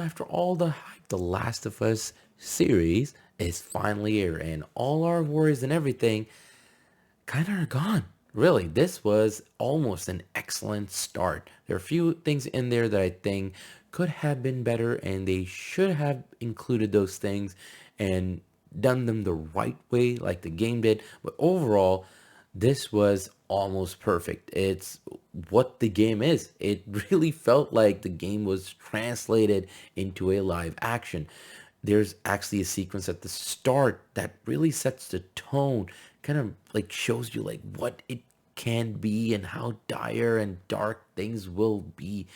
after all the hype, The Last of Us series is finally here, and all our worries and everything kind of are gone. Really, this was almost an excellent start. There are a few things in there that I think could have been better, and they should have included those things and done them the right way, like the game did. But overall, this was almost perfect. It's what the game is. It really felt like the game was translated into a live action. There's actually a sequence at the start that really sets the tone, kind of like shows you like what it can be and how dire and dark things will be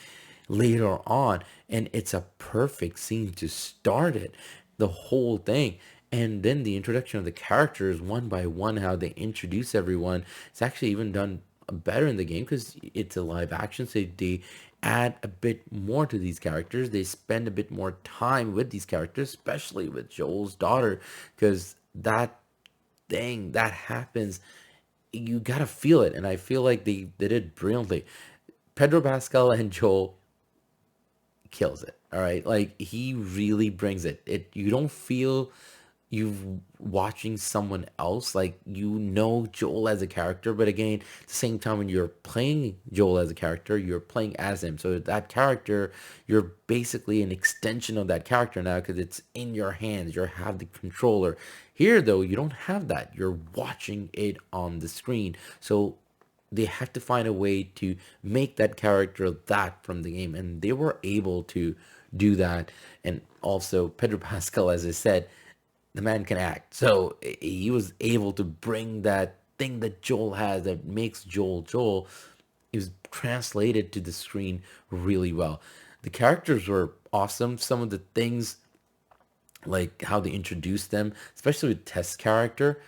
later on. And it's a perfect scene to start it, the whole thing. And then the introduction of the characters one by one, how they introduce everyone. It's actually even done better in the game because it's a live action. So they add a bit more to these characters. They spend a bit more time with these characters, especially with Joel's daughter, because that thing that happens, you gotta feel it. And I feel like they did it brilliantly. Pedro Pascal and Joel kills it. All right, like he really brings it. You don't feel you watching someone else, like Joel as a character, but again, at the same time when you're playing Joel as a character, you're playing as him. So that character, you're basically an extension of that character now because it's in your hands. You have the controller. Here though, you don't have that. You're watching it on the screen. So they had to find a way to make that character that from the game, and they were able to do that. And also Pedro Pascal, as I said, the man can act, so he was able to bring that thing that Joel has that makes Joel Joel. It was translated to the screen really well. The characters were awesome. Some of the things, like how they introduced them, especially with Tess' character,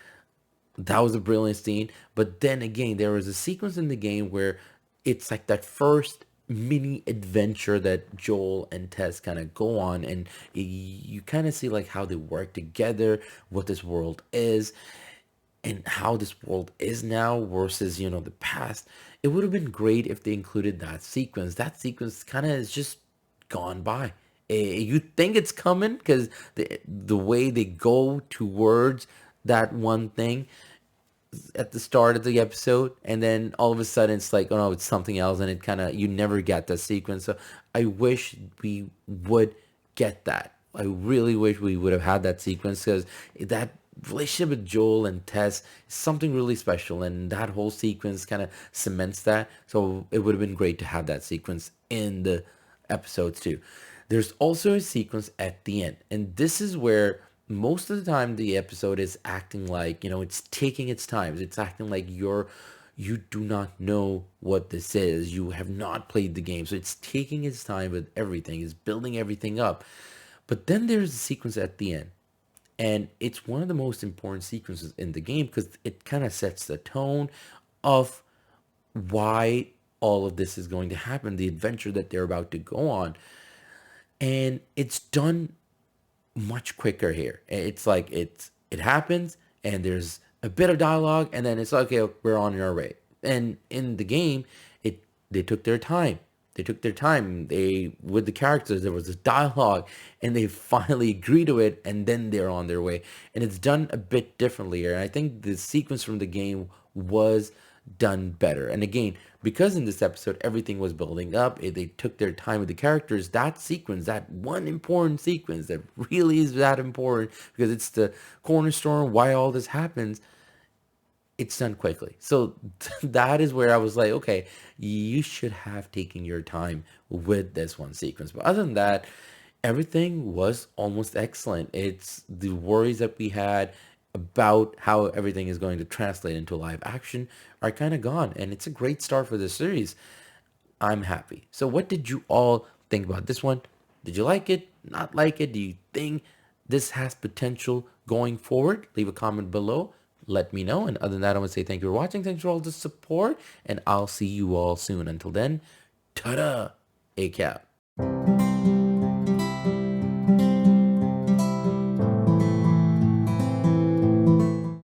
that was a brilliant scene. But then again, there was a sequence in the game where it's like that first mini adventure that Joel and Tess kind of go on, and you kind of see like how they work together, what this world is, and how this world is now versus the past. It would have been great if they included that sequence. That sequence kind of is just gone by. You think it's coming because the way they go towards that one thing at the start of the episode, and then all of a sudden it's like, oh no, it's something else, and it kind of, you never get that sequence. So I wish we would get that. I really wish we would have had that sequence, because that relationship with Joel and Tess is something really special, and that whole sequence kind of cements that. So it would have been great to have that sequence in the episodes too. There's also a sequence at the end, and this is where most of the time the episode is acting like, it's taking its time. It's acting like you do not know what this is. You have not played the game. So it's taking its time with everything. It's building everything up. But then there's a sequence at the end. And it's one of the most important sequences in the game because it kind of sets the tone of why all of this is going to happen, the adventure that they're about to go on. And it's done much quicker here. It's like it happens and there's a bit of dialogue, and then it's like, okay, we're on our way. And in the game, they took their time. They took their time. They, with the characters, there was a dialogue, and they finally agree to it, and then they're on their way. And it's done a bit differently here. And I think the sequence from the game was done better. And again, because in this episode everything was building up, they took their time with the characters. That sequence, that one important sequence that really is that important because it's the cornerstone why all this happens, it's done quickly. So that is where I was like, okay, you should have taken your time with this one sequence. But other than that, everything was almost excellent. It's the worries that we had about how everything is going to translate into live action are kind of gone. And it's a great start for the series. I'm happy. So what did you all think about this one? Did you like it? Not like it? Do you think this has potential going forward? Leave a comment below. Let me know. And other than that, I want to say thank you for watching. Thanks for all the support. And I'll see you all soon. Until then, ta-da! A cap.